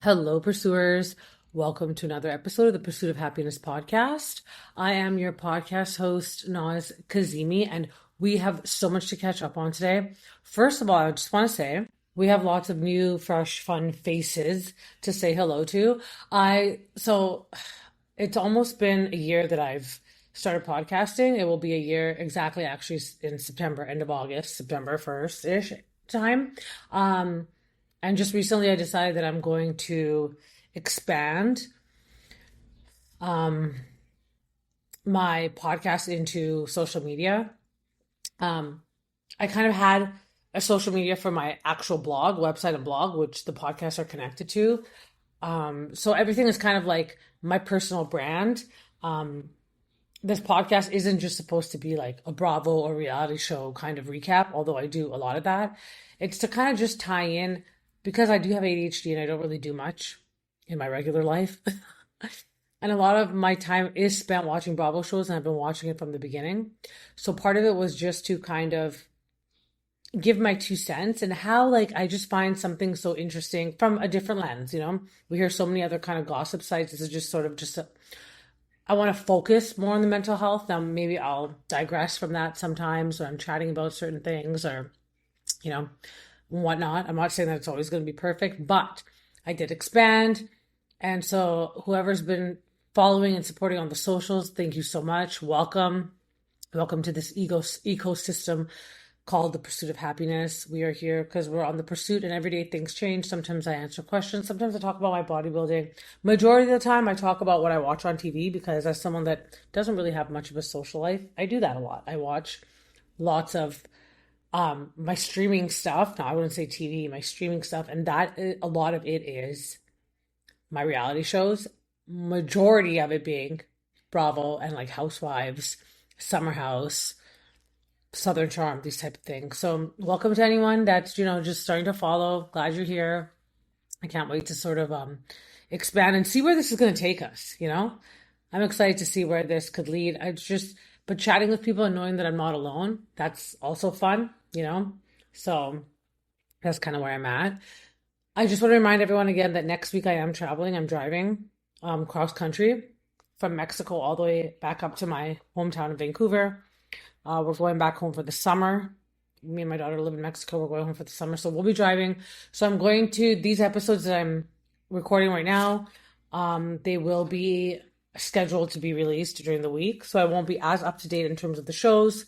Hello, pursuers. Welcome to another episode of the Pursuit of Happiness podcast. I am your podcast host, Naz Kazimi, and we have so much to catch up on today. First of all, I just want to say we have lots of new, fresh, fun faces to say hello to. So it's almost been a year that I've started podcasting. It will be a year exactly, actually, in September, end of August, September 1st-ish time. And just recently I decided that I'm going to expand um, my podcast into social media. I kind of had a social media for my actual blog, website and blog, which the podcasts are connected to. So everything is kind of like my personal brand. Um, this podcast isn't just supposed to be like a Bravo or reality show kind of recap, although I do a lot of that. It's to kind of just tie in because I do have ADHD and I don't really do much in my regular life. And a lot of my time is spent watching Bravo shows, and I've been watching it from the beginning. So part of it was just to kind of give my 2 cents and how like I just find something so interesting from a different lens. We hear so many other kind of gossip sites. This is just sort of I want to focus more on the mental health. Now maybe I'll digress from that sometimes when I'm chatting about certain things or you know whatnot. I'm not saying that it's always going to be perfect, but I did expand. And so whoever's been following and supporting on the socials, thank you so much. Welcome. Welcome to this ecosystem called the Pursuit of Happiness. We are here because we're on the pursuit and every day things change. Sometimes I answer questions. Sometimes I talk about my bodybuilding. Majority of the time I talk about what I watch on TV because as someone that doesn't really have much of a social life, I do that a lot. I watch lots of my streaming stuff. No, I wouldn't say TV, my streaming stuff. And a lot of it is my reality shows, majority of it being Bravo and like Housewives, Summer House, Southern Charm, these type of things. So welcome to anyone that's, just starting to follow. Glad you're here. I can't wait to sort of expand and see where this is going to take us. I'm excited to see where this could lead. But chatting with people and knowing that I'm not alone, that's also fun. So that's kind of where I'm at. I just want to remind everyone again that next week I am traveling. I'm driving cross country from Mexico all the way back up to my hometown of Vancouver. We're going back home for the summer. Me and my daughter live in Mexico. We're going home for the summer. So we'll be driving. So I'm going to, these episodes that I'm recording right now, they will be scheduled to be released during the week. So I won't be as up to date in terms of the shows,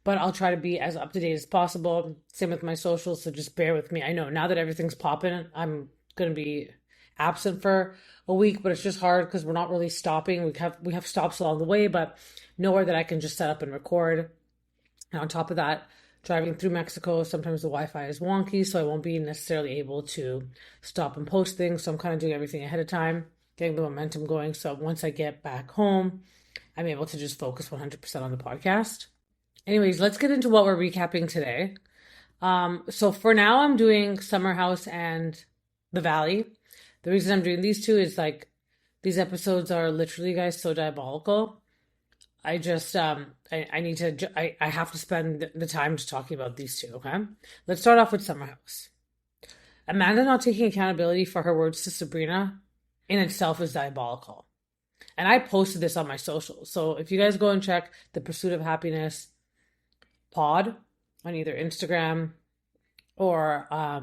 but I'll try to be as up to date as possible. Same with my socials. So just bear with me. I know now that everything's popping, I'm going to be absent for a week, but it's just hard because we're not really stopping. We have stops along the way, but nowhere that I can just set up and record. And on top of that, driving through Mexico, sometimes the Wi-Fi is wonky, so I won't be necessarily able to stop and post things. So I'm kind of doing everything ahead of time, getting the momentum going. So once I get back home, I'm able to just focus 100% on the podcast. Anyways, let's get into what we're recapping today. So for now, I'm doing Summer House and The Valley. The reason I'm doing these two is like these episodes are literally, guys, so diabolical. I just I have to spend the time just talking about these two. Okay, let's start off with Summer House. Amanda not taking accountability for her words to Sabrina in itself is diabolical. And I posted this on my socials. So if you guys go and check the Pursuit of Happiness pod on either Instagram or a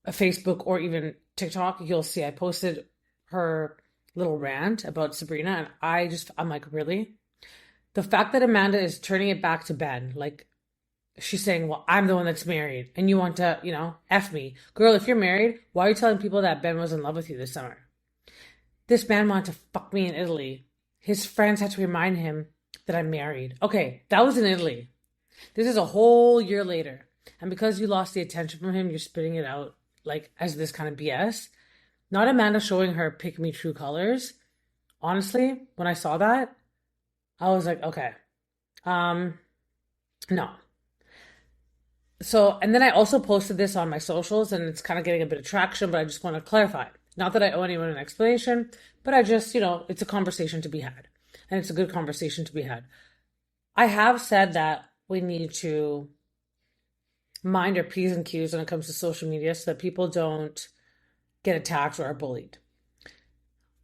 Facebook or even TikTok, you'll see I posted her little rant about Sabrina, and I'm like, really? The fact that Amanda is turning it back to Ben, like she's saying, well, I'm the one that's married and you want to, F me. Girl, if you're married, why are you telling people that Ben was in love with you this summer? This man wanted to fuck me in Italy. His friends had to remind him that I'm married. Okay, that was in Italy. This is a whole year later. And because you lost the attention from him, you're spitting it out like as this kind of BS. Not Amanda showing her pick me true colors. Honestly, when I saw that, I was like, okay. No. So, and then I also posted this on my socials and it's kind of getting a bit of traction, but I just want to clarify. Not that I owe anyone an explanation, but I just, it's a conversation to be had. And it's a good conversation to be had. I have said that we need to mind our P's and Q's when it comes to social media so that people don't get attacked or are bullied.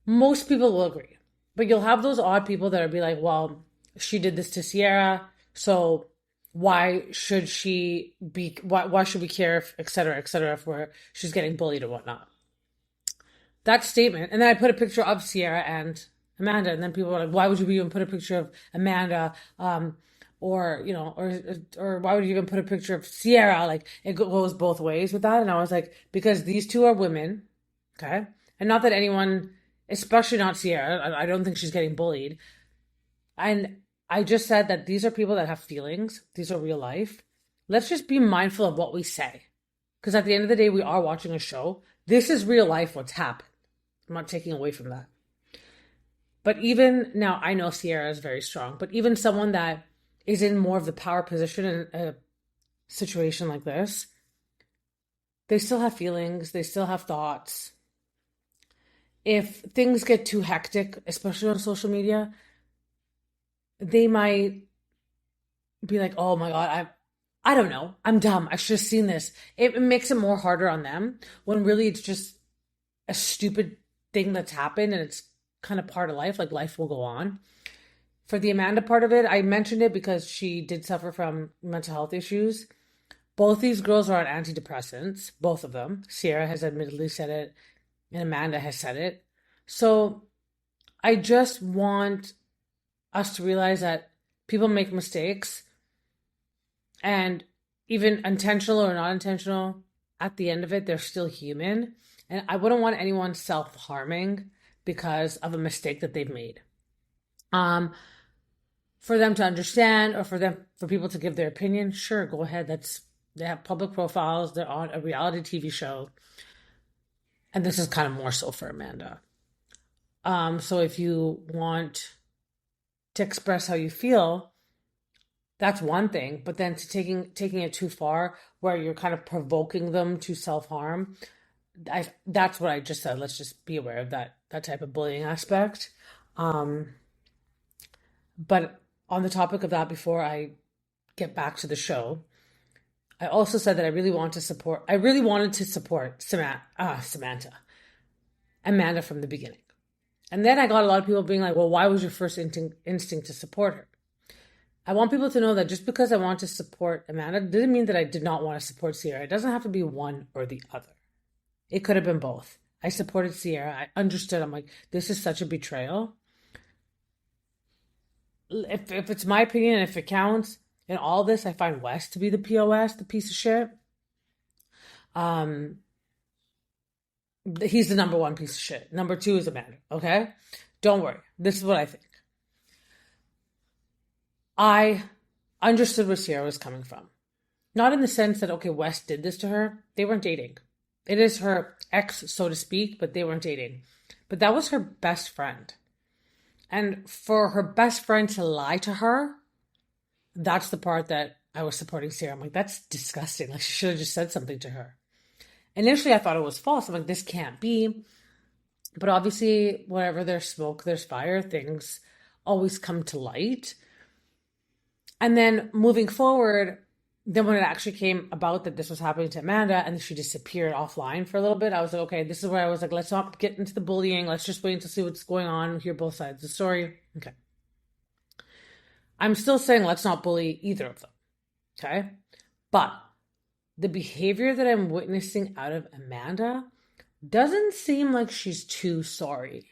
Most people will agree. But you'll have those odd people that will be like, well, she did this to Ciara, so why should why should we care if, et cetera, if she's getting bullied or whatnot. That statement, and then I put a picture of Ciara and Amanda, and then people were like, why would you even put a picture of Amanda, or why would you even put a picture of Ciara? Like, it goes both ways with that. And I was like, because these two are women, okay? And not that anyone, especially not Ciara, I don't think she's getting bullied. And I just said that these are people that have feelings. These are real life. Let's just be mindful of what we say. Because at the end of the day, we are watching a show. This is real life, what's happened. I'm not taking away from that. But even now, I know Ciara is very strong, but even someone that is in more of the power position in a situation like this, they still have feelings, they still have thoughts. If things get too hectic, especially on social media, they might be like, oh my God, I don't know, I'm dumb, I should have seen this. It makes it more harder on them when really it's just a stupid thing that's happened and it's kind of part of life, like life will go on. For the Amanda part of it, I mentioned it because she did suffer from mental health issues. Both these girls are on antidepressants, both of them. Ciara has admittedly said it, and Amanda has said it. So I just want us to realize that people make mistakes, and even intentional or not intentional, at the end of it, they're still human. And I wouldn't want anyone self-harming because of a mistake that they've made. For them to understand, or for people to give their opinion, sure, go ahead. They have public profiles. They're on a reality TV show. And this is kind of more so for Amanda. So if you want to express how you feel, that's one thing. But then taking it too far, where you're kind of provoking them to self-harm, that's what I just said. Let's just be aware of that type of bullying aspect. But on the topic of that, before I get back to the show, I also said that I really wanted to support Samantha, Amanda from the beginning. And then I got a lot of people being like, well, why was your first instinct to support her? I want people to know that just because I want to support Amanda didn't mean that I did not want to support Ciara. It doesn't have to be one or the other. It could have been both. I supported Ciara. I understood. I'm like, this is such a betrayal. If it's my opinion, and if it counts in all this, I find West to be the POS, the piece of shit. He's the number one piece of shit. Number two is Amanda, okay? Don't worry. This is what I think. I understood where Ciara was coming from. Not in the sense that, okay, West did this to her. They weren't dating. It is her ex, so to speak, but they weren't dating. But that was her best friend. And for her best friend to lie to her, that's the part that I was supporting Ciara. I'm like, that's disgusting. Like, she should have just said something to her. Initially, I thought it was false. I'm like, this can't be. But obviously, wherever there's smoke, there's fire. Things always come to light. And then moving forward, then when it actually came about that this was happening to Amanda and she disappeared offline for a little bit, I was like, okay, this is where I was like, let's not get into the bullying. Let's just wait to see what's going on, hear both sides of the story. Okay. I'm still saying let's not bully either of them. Okay. But the behavior that I'm witnessing out of Amanda doesn't seem like she's too sorry.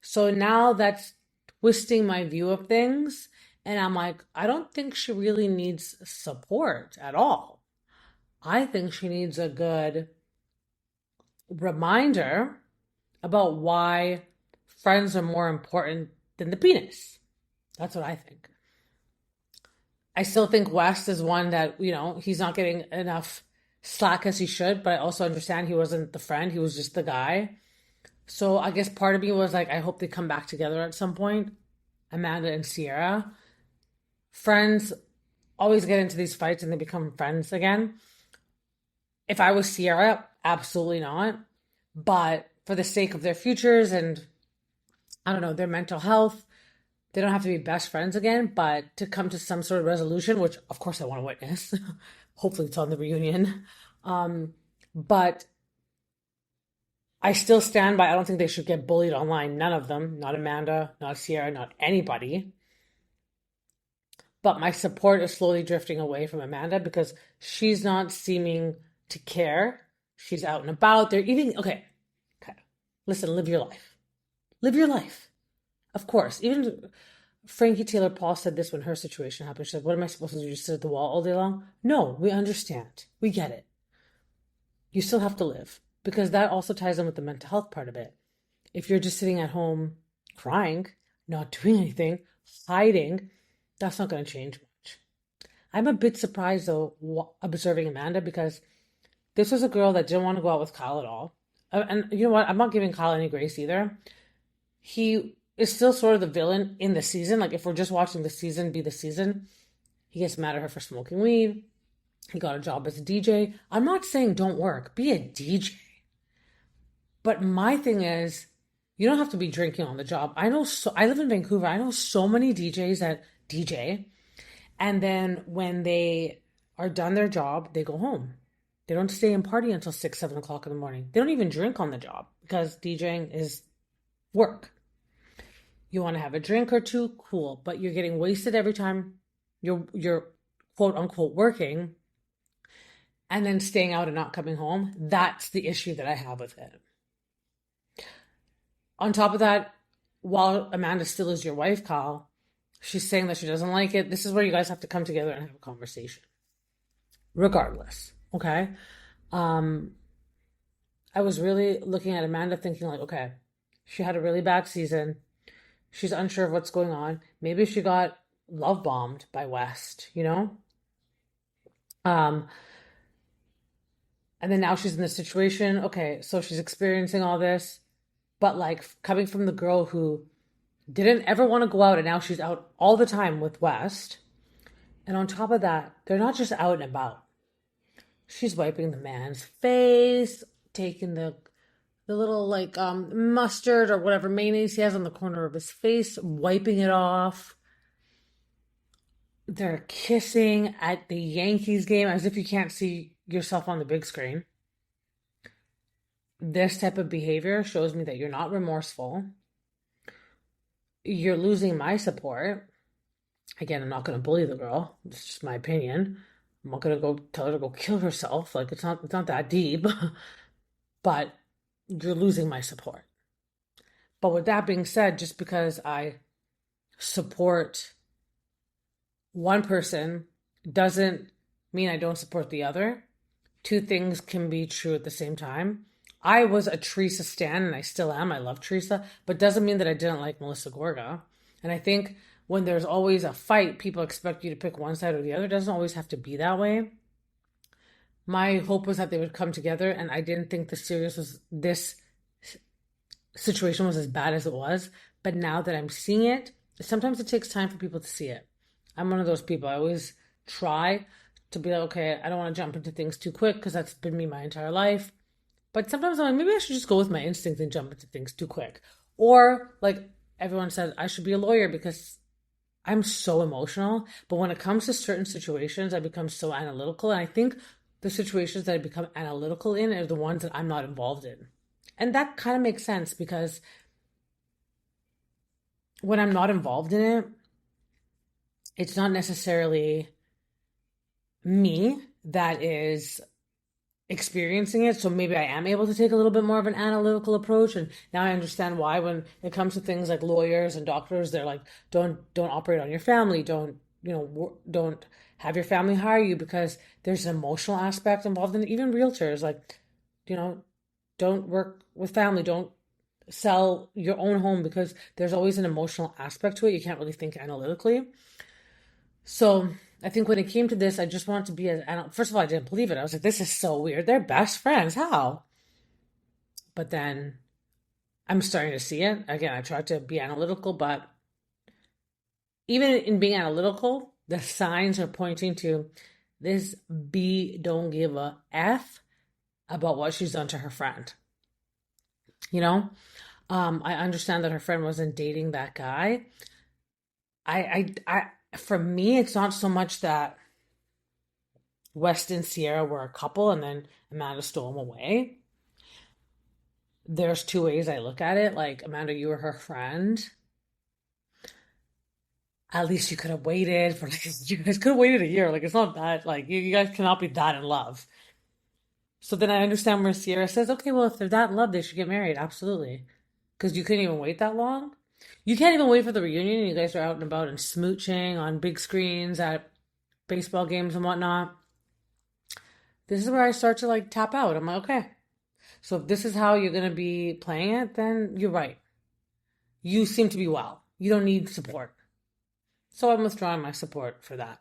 So now that's twisting my view of things. And I'm like, I don't think she really needs support at all. I think she needs a good reminder about why friends are more important than the penis. That's what I think. I still think West is one that, he's not getting enough slack as he should, but I also understand he wasn't the friend. He was just the guy. So I guess part of me was like, I hope they come back together at some point, Amanda and Ciara. Friends always get into these fights and they become friends again. If I was Ciara, absolutely not. But for the sake of their futures and, I don't know, their mental health, they don't have to be best friends again, but to come to some sort of resolution, which of course I want to witness. Hopefully it's on the reunion. But I still stand by, I don't think they should get bullied online. None of them, not Amanda, not Ciara, not anybody. But my support is slowly drifting away from Amanda because she's not seeming to care. She's out and about. They're eating. Okay. Okay. Listen, live your life. Live your life. Of course. Even Frankie Taylor Paul said this when her situation happened. She said, what am I supposed to do? Just sit at the wall all day long? No, we understand. We get it. You still have to live because that also ties in with the mental health part of it. If you're just sitting at home crying, not doing anything, hiding, that's not going to change much. I'm a bit surprised though, observing Amanda because this was a girl that didn't want to go out with Kyle at all. And you know what? I'm not giving Kyle any grace either. He is still sort of the villain in the season. Like if we're just watching the season be the season, he gets mad at her for smoking weed. He got a job as a DJ. I'm not saying don't work. Be a DJ. But my thing is, you don't have to be drinking on the job. I live in Vancouver. I know so many DJs that DJ. And then when they are done their job, they go home. They don't stay and party until 6, 7 o'clock in the morning. They don't even drink on the job because DJing is work. You want to have a drink or two, cool. But you're getting wasted every time you're quote unquote working and then staying out and not coming home. That's the issue that I have with it. On top of that, while Amanda still is your wife, Kyle, she's saying that she doesn't like it. This is where you guys have to come together and have a conversation. Regardless, okay? I was really looking at Amanda thinking like, okay, she had a really bad season. She's unsure of what's going on. Maybe she got love bombed by West, you know? Um, and then now she's in this situation. Okay, so she's experiencing all this, but like coming from the girl who didn't ever want to go out and now she's out all the time with West. And on top of that, they're not just out and about. She's wiping the man's face, taking the little like mustard or whatever mayonnaise he has on the corner of his face, wiping it off. They're kissing at the Yankees game as if you can't see yourself on the big screen. This type of behavior shows me that you're not remorseful. You're losing my support. Again, I'm not going to bully the girl. It's just my opinion. I'm not going to go tell her to go kill herself. Like it's not that deep. But you're losing my support. But with that being said, just because I support one person doesn't mean I don't support the other. Two things can be true at the same time. I was a Teresa stan, and I still am. I love Teresa, but doesn't mean that I didn't like Melissa Gorga. And I think when there's always a fight, people expect you to pick one side or the other. It doesn't always have to be that way. My hope was that they would come together, and I didn't think this situation was as bad as it was. But now that I'm seeing it, sometimes it takes time for people to see it. I'm one of those people. I always try to be like, okay, I don't want to jump into things too quick because that's been me my entire life. But sometimes I'm like, maybe I should just go with my instinct and jump into things too quick. Or like everyone said, I should be a lawyer because I'm so emotional. But when it comes to certain situations, I become so analytical. And I think the situations that I become analytical in are the ones that I'm not involved in. And that kind of makes sense because when I'm not involved in it, it's not necessarily me that is experiencing it. So maybe I am able to take a little bit more of an analytical approach. And now I understand why when it comes to things like lawyers and doctors, they're like, don't operate on your family. Don't have your family hire you because there's an emotional aspect involved in it. Even realtors, like, don't work with family. Don't sell your own home because there's always an emotional aspect to it. You can't really think analytically. So I think when it came to this, I just wanted to be first of all, I didn't believe it. I was like, this is so weird. They're best friends. How? But then I'm starting to see it. Again, I tried to be analytical, but even in being analytical, the signs are pointing to this B don't give a F about what she's done to her friend. I understand that her friend wasn't dating that guy. For me, it's not so much that West and Ciara were a couple and then Amanda stole him away. there's two ways I look at it. Like, Amanda, you were her friend. At least you could have waited for like you guys could have waited a year. Like, it's not that like you guys cannot be that in love. So then I understand where Ciara says, okay, well, if they're that in love, they should get married. Absolutely. Because you couldn't even wait that long. You can't even wait for the reunion. You guys are out and about and smooching on big screens at baseball games and whatnot. This is where I start to like tap out. I'm like, okay. So if this is how you're going to be playing it, then you're right. You seem to be well. You don't need support. So I'm withdrawing my support for that.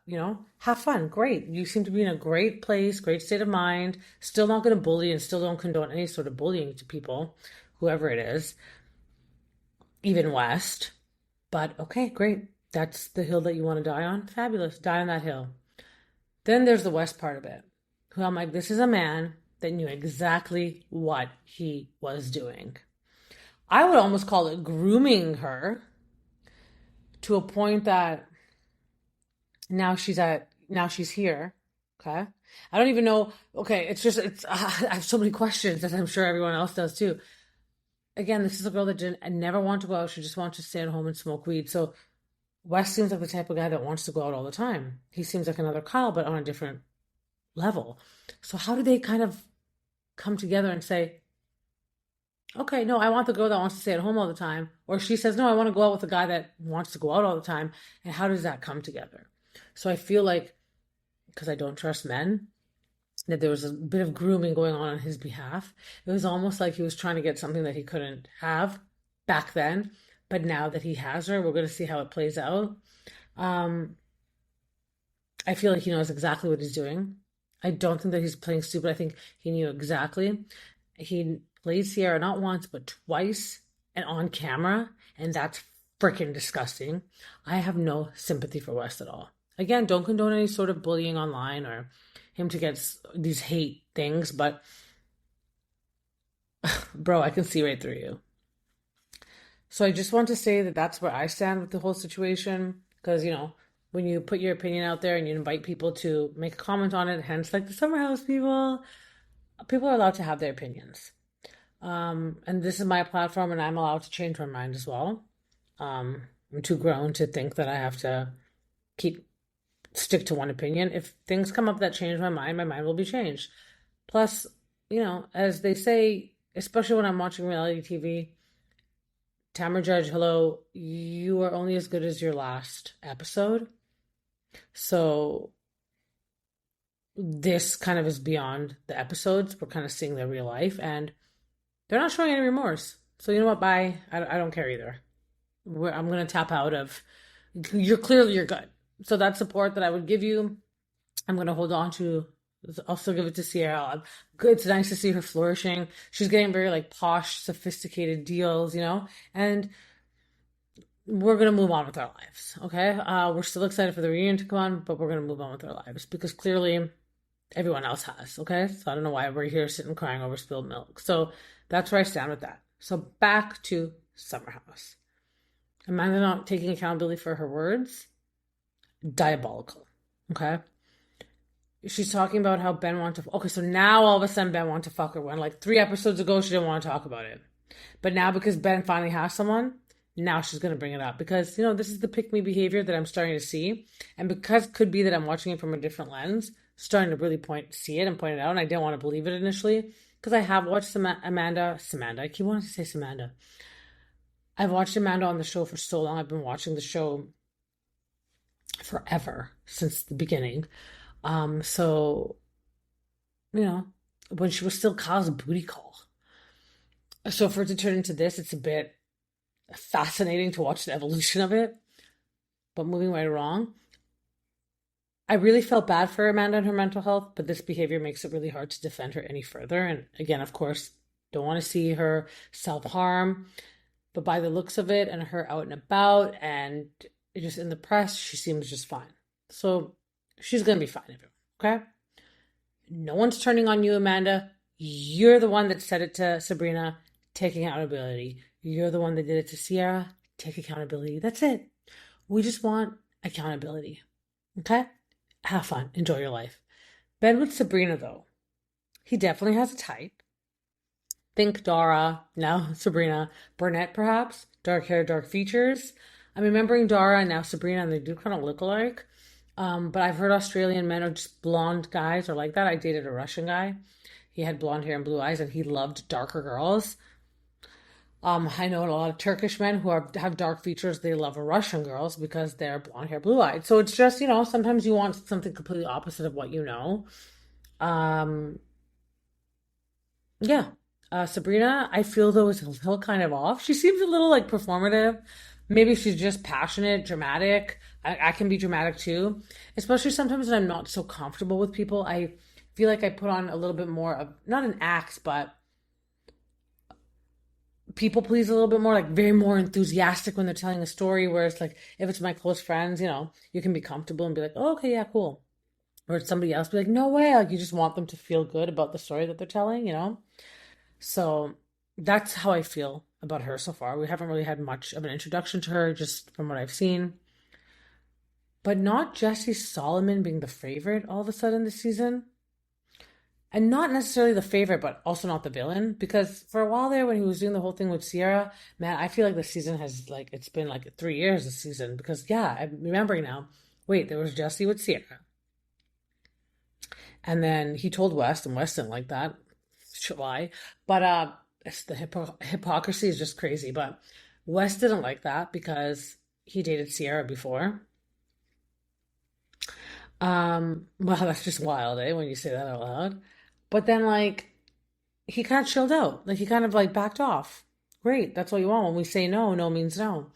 Have fun. Great. You seem to be in a great place, great state of mind. Still not going to bully and still don't condone any sort of bullying to people, whoever it is, even West. But okay, great. That's the hill that you want to die on. Fabulous. Die on that hill. Then there's the West part of it, who I'm like, this is a man that knew exactly what he was doing. I would almost call it grooming her to a point that now she's here. Okay. I don't even know. Okay. I have so many questions, as I'm sure everyone else does too. Again, this is a girl that didn't, and never want to go out. She just wants to stay at home and smoke weed. So Wes seems like the type of guy that wants to go out all the time. He seems like another Kyle, but on a different level. So how do they kind of come together and say, okay, no, I want the girl that wants to stay at home all the time. Or she says, no, I want to go out with a guy that wants to go out all the time. And how does that come together? So I feel like, because I don't trust men, that there was a bit of grooming going on his behalf. It was almost like he was trying to get something that he couldn't have back then. But now that he has her, we're going to see how it plays out. I feel like he knows exactly what he's doing. I don't think that he's playing stupid. I think he knew exactly. He played Ciara not once, but twice and on camera. And that's freaking disgusting. I have no sympathy for West at all. Again, don't condone any sort of bullying online or him to get these hate things, but bro, I can see right through you. So I just want to say that that's where I stand with the whole situation. Because, when you put your opinion out there and you invite people to make a comment on it, hence like the Summer House people are allowed to have their opinions. And this is my platform and I'm allowed to change my mind as well. I'm too grown to think that I have to stick to one opinion. If things come up that change my mind will be changed. Plus, as they say, especially when I'm watching reality TV, Tamara Judge, hello, you are only as good as your last episode. So this kind of is beyond the episodes. We're kind of seeing their real life and they're not showing any remorse. So you know what, bye. I don't care either. I'm going to tap out of, you're good. So that support that I would give you, I'm going to hold on to. I'll still give it to Ciara. It's nice to see her flourishing. She's getting very like posh, sophisticated deals, and we're going to move on with our lives. Okay. We're still excited for the reunion to come on, but we're going to move on with our lives because clearly everyone else has. Okay. So I don't know why we're here sitting crying over spilled milk. So that's where I stand with that. So back to Summer House. Amanda not taking accountability for her words. Diabolical. Okay. She's talking about how Ben wanted to. Okay, so now all of a sudden Ben wanted to fuck her when like 3 episodes ago she didn't want to talk about it. But now because Ben finally has someone, now she's going to bring it up. Because, this is the pick me behavior that I'm starting to see. And because it could be that I'm watching it from a different lens, starting to really see it and point it out. And I didn't want to believe it initially. Because I have watched Amanda. I keep wanting to say Samantha. I've watched Amanda on the show for so long. I've been watching the show forever, since the beginning. So, when she was still Kyle's booty call. So for it to turn into this, it's a bit fascinating to watch the evolution of it. But moving right along, I really felt bad for Amanda and her mental health, but this behavior makes it really hard to defend her any further. And again, of course, don't want to see her self-harm. But by the looks of it and her out and about and just in the press, she seems just fine. So she's going to be fine, okay? No one's turning on you, Amanda. You're the one that said it to Sabrina. Take accountability. You're the one that did it to Ciara. Take accountability. That's it. We just want accountability, okay? Have fun. Enjoy your life. Ben with Sabrina, though. He definitely has a type. Think Dara, now Sabrina. Burnett, perhaps. Dark hair, dark features. I'm remembering Dara and now Sabrina, and they do kind of look alike. But I've heard Australian men or just blonde guys are like that. I dated a Russian guy. He had blonde hair and blue eyes, and he loved darker girls. I know a lot of Turkish men who have dark features. They love Russian girls because they're blonde hair, blue eyed. So it's just, sometimes you want something completely opposite of what you know. Um, yeah. Sabrina, I feel though is a little kind of off. She seems a little like performative. Maybe she's just passionate, dramatic. I can be dramatic too, especially sometimes when I'm not so comfortable with people. I feel like I put on a little bit more of not an act, but people please a little bit more, like very more enthusiastic when they're telling a story. Whereas like if it's my close friends, you can be comfortable and be like, oh, okay, yeah, cool. Or it's somebody else, be like, no way. Like you just want them to feel good about the story that they're telling. So that's how I feel about her so far. We haven't really had much of an introduction to her, just from what I've seen. But not Jesse Solomon being the favorite all of a sudden this season. And not necessarily the favorite, but also not the villain. Because for a while there, when he was doing the whole thing with Ciara, man, I feel like the season has, like, it's been like 3 years this season. Because, yeah, I'm remembering now. Wait, there was Jesse with Ciara. And then he told West, and West didn't like that. Why? But it's the hypocrisy is just crazy. But West didn't like that because he dated Ciara before. Well, that's just wild, eh? When you say that out loud. But then, like, he kind of chilled out. Like, he kind of like backed off. Great, that's what you want. When we say no, no means no.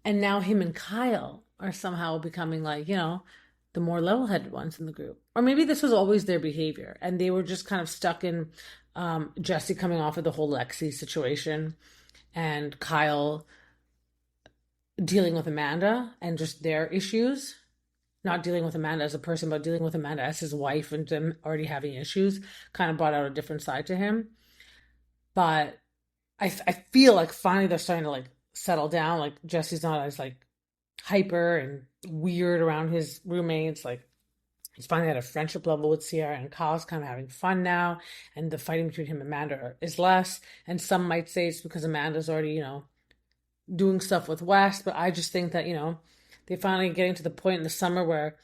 And now him and Kyle are somehow becoming like, the more level-headed ones in the group. Or maybe this was always their behavior, and they were just kind of stuck in Jesse coming off of the whole Lexi situation and Kyle dealing with Amanda and just their issues. Not dealing with Amanda as a person, but dealing with Amanda as his wife and them already having issues kind of brought out a different side to him. But I feel like finally they're starting to like settle down. Like Jesse's not as like hyper and weird around his roommates. Like he's finally at a friendship level with Ciara, and Kyle's kind of having fun now. And the fighting between him and Amanda is less. And some might say it's because Amanda's already, doing stuff with West. But I just think that, they finally getting to the point in the summer where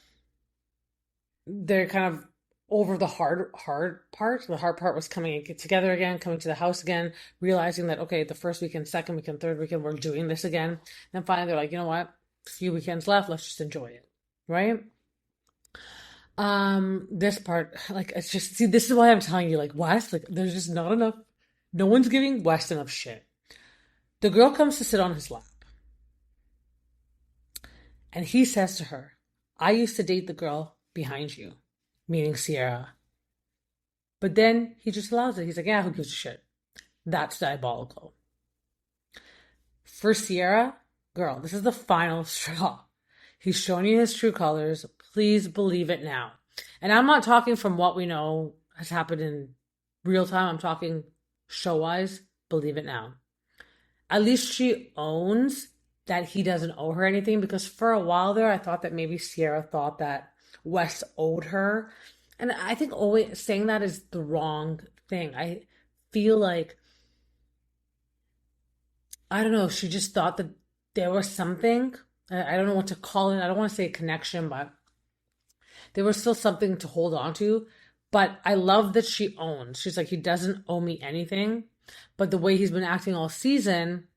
they're kind of over the hard part. The hard part was coming together again, coming to the house again, realizing that, okay, the first weekend, second weekend, third weekend, we're doing this again. And then finally they're like, you know what? A few weekends left, let's just enjoy it. Right? This part, like, it's just, see, this is why I'm telling you, like, West, like, there's just not enough, no one's giving West enough shit. The girl comes to sit on his lap, and he says to her, I used to date the girl behind you, meaning Ciara. But then he just allows it. He's like, yeah, who gives a shit? That's diabolical. For Ciara, girl, this is the final straw. He's showing you his true colors. Please believe it now. And I'm not talking from what we know has happened in real time. I'm talking show-wise. Believe it now. At least she owns that he doesn't owe her anything, because for a while there, I thought that maybe Ciara thought that Wes owed her. And I think always saying that is the wrong thing. I feel like, I don't know, she just thought that there was something. I don't know what to call it. I don't want to say a connection, but there was still something to hold on to. But I love that she owns. She's like, he doesn't owe me anything. But the way he's been acting all season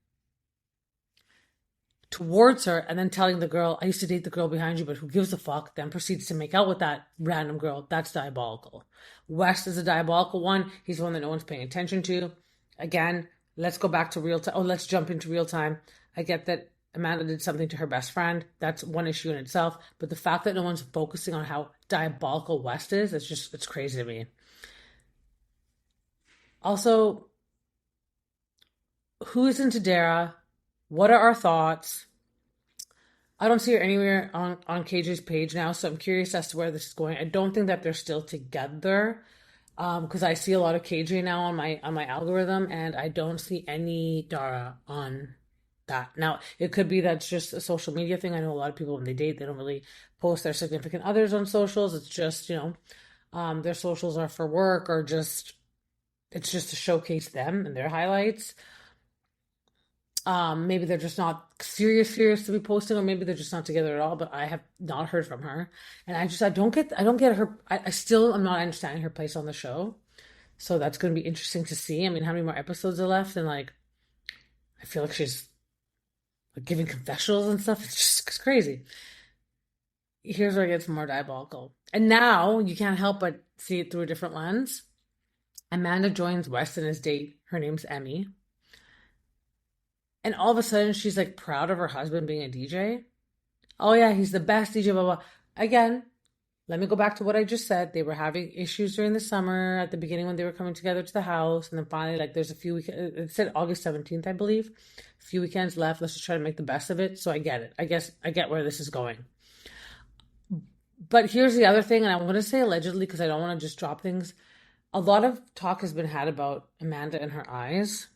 towards her, and then telling the girl, I used to date the girl behind you, but who gives a fuck, then proceeds to make out with that random girl. That's diabolical. West is a diabolical one. He's the one that no one's paying attention to. Again, let's go back to real time. Oh, let's jump into real time. I get that Amanda did something to her best friend. That's one issue in itself. But the fact that no one's focusing on how diabolical West is, it's crazy to me. Also, who is into Dara? What are our thoughts? I don't see her anywhere on KJ's page now, so I'm curious as to where this is going. I don't think that they're still together, because I see a lot of KJ now on my algorithm, and I don't see any Dara on that. Now, it could be that's just a social media thing. I know a lot of people, when they date, they don't really post their significant others on socials. It's just, their socials are for work or just it's just to showcase them and their highlights. Maybe they're just not serious to be posting, or maybe they're just not together at all. But I have not heard from her, and I don't get her. I still am not understanding her place on the show. So that's going to be interesting to see. I mean, how many more episodes are left? And like, I feel like she's like giving confessionals and stuff. It's crazy. Here's where it gets more diabolical. And now you can't help but see it through a different lens. Amanda joins West and his date. Her name's Emmy. And all of a sudden, she's like proud of her husband being a DJ. Oh, yeah, he's the best DJ, blah, blah. Again, let me go back to what I just said. They were having issues during the summer at the beginning when they were coming together to the house. And then finally, like, there's a few weekends. It said August 17th, I believe. A few weekends left. Let's just try to make the best of it. So I get it. I guess I get where this is going. But here's the other thing, and I'm going to say allegedly because I don't want to just drop things. A lot of talk has been had about Amanda and her eyes.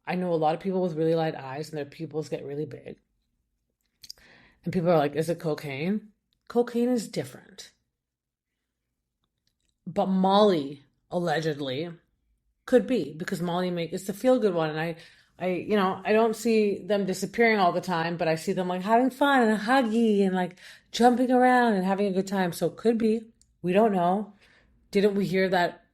I know a lot of people with really light eyes and their pupils get really big. And people are like, is it cocaine? Cocaine is different. But Molly, allegedly, could be because Molly it's the feel good one. And I don't see them disappearing all the time, but I see them like having fun and huggy and like jumping around and having a good time. So it could be. We don't know. Didn't we hear that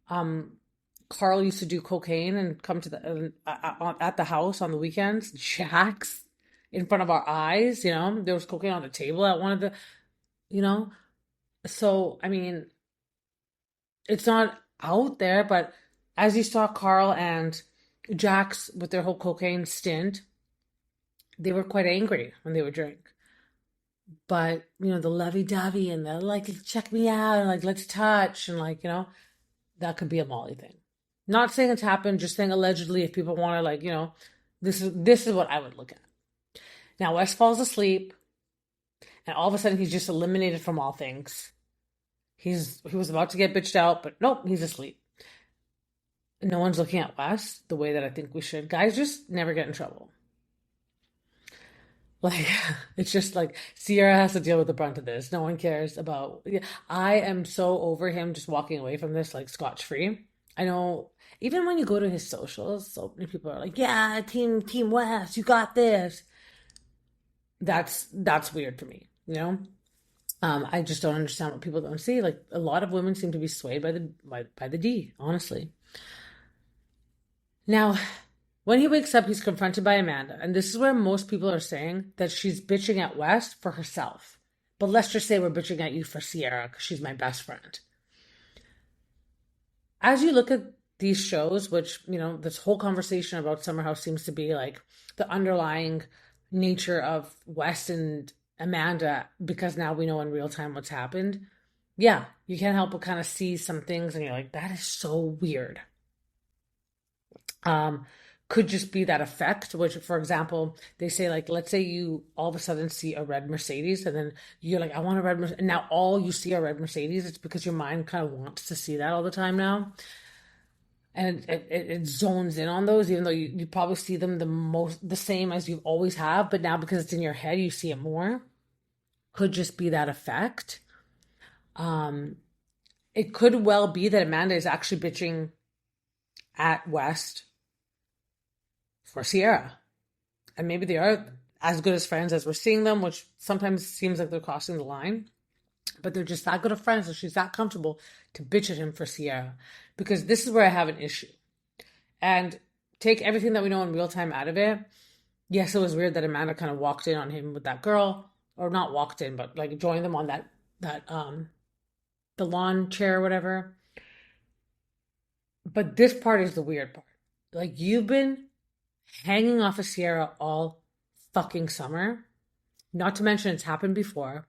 Carl used to do cocaine and come to the at the house on the weekends, shacks in front of our eyes? There was cocaine on the table at one of the, you know. So I mean, it's not out there, but as you saw Carl and Jax with their whole cocaine stint, they were quite angry when they would drink. But the lovey-dovey and the like, check me out and like let's touch and like that could be a Molly thing. Not saying it's happened, just saying allegedly. If people want to like this is what I would look at. Now Wes falls asleep, and all of a sudden he's just eliminated from all things. He was about to get bitched out, but nope, he's asleep. No one's looking at Wes the way that I think we should. Guys just never get in trouble. Like, it's just like Ciara has to deal with the brunt of this. No one cares about. I am so over him just walking away from this like scotch free. I know even when you go to his socials, so many people are like, "Yeah, Team West, you got this." That's weird for me. I just don't understand what people don't see. Like a lot of women seem to be swayed by the D, honestly. Now, when he wakes up, he's confronted by Amanda. And this is where most people are saying that she's bitching at West for herself. But let's just say we're bitching at you for Ciara because she's my best friend. As you look at these shows, which, this whole conversation about Summer House seems to be like the underlying nature of West and Amanda, because now we know in real time what's happened. Yeah, you can't help but kind of see some things and you're like, that is so weird. Could just be that effect, which, for example, they say, like, let's say you all of a sudden see a red Mercedes and then you're like, I want a red Mercedes. And now all you see are red Mercedes. It's because your mind kind of wants to see that all the time now. And it zones in on those, even though you probably see them the same as you always have. But now because it's in your head, you see it more. Could just be that effect. It could well be that Amanda is actually bitching at West for Ciara. And maybe they are as good as friends as we're seeing them, which sometimes seems like they're crossing the line. But they're just that good of friends, and she's that comfortable to bitch at him for Ciara. Because this is where I have an issue. And take everything that we know in real time out of it. Yes, it was weird that Amanda kind of walked in on him with that girl. Or not walked in, but like joined them on that the lawn chair or whatever. But this part is the weird part. Like, you've been hanging off of Ciara all fucking summer. Not to mention it's happened before.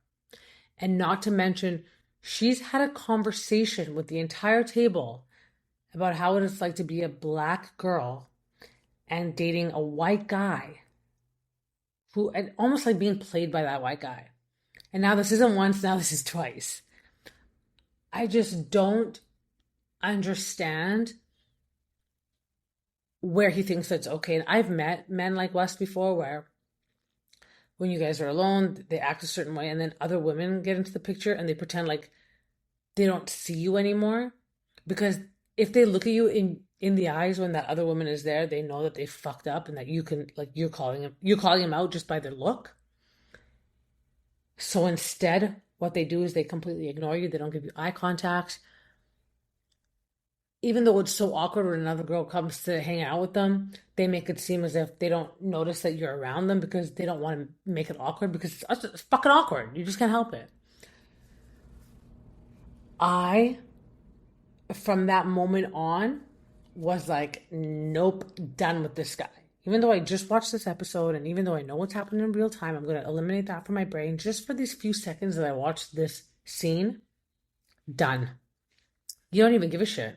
And not to mention she's had a conversation with the entire table about how it is like to be a black girl and dating a white guy who, and almost like being played by that white guy. And now this isn't once, now this is twice. I just don't understand where he thinks that's okay. And I've met men like West before where when you guys are alone, they act a certain way, and then other women get into the picture and they pretend like they don't see you anymore because if they look at you in the eyes when that other woman is there, they know that they fucked up and that you can, like, you're calling them out just by their look. So instead, what they do is they completely ignore you. They don't give you eye contact. Even though it's so awkward when another girl comes to hang out with them, they make it seem as if they don't notice that you're around them because they don't want to make it awkward because it's fucking awkward. You just can't help it. I, from that moment on, was like, nope, done with this guy. Even though I just watched this episode and even though I know what's happening in real time, I'm going to eliminate that from my brain just for these few seconds that I watched this scene. Done. You don't even give a shit.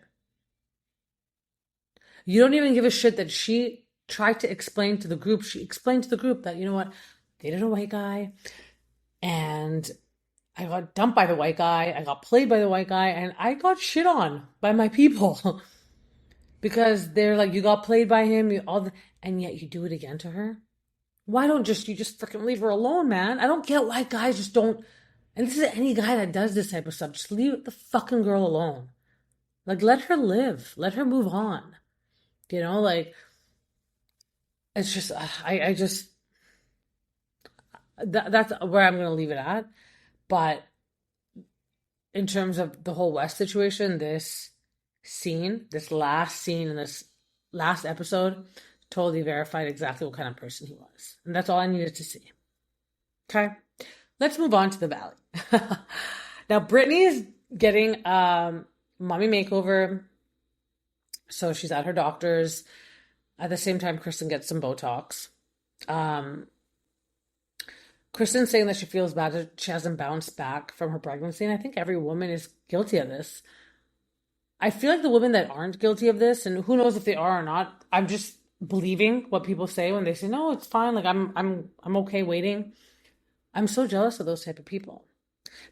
You don't even give a shit that she tried to explain to the group. She explained to the group that, you know what, dated a white guy and I got dumped by the white guy. I got played by the white guy and I got shit on by my people because they're like, you got played by him, and yet you do it again to her. Why don't you just freaking leave her alone, man? I don't get why guys just don't. And this is any guy that does this type of stuff. Just leave the fucking girl alone. Like, let her live. Let her move on. Like, it's just, I just, that's where I'm going to leave it at. But in terms of the whole West situation, this last scene in this last episode totally verified exactly what kind of person he was. And that's all I needed to see. Okay, let's move on to the Valley. Now, Brittany is getting mommy makeover. So she's at her doctor's. At the same time, Kristen gets some Botox. Kristen's saying that she feels bad that she hasn't bounced back from her pregnancy. And I think every woman is guilty of this. I feel like the women that aren't guilty of this, and who knows if they are or not, I'm just believing what people say when they say, no, it's fine. Like, I'm okay waiting. I'm so jealous of those type of people.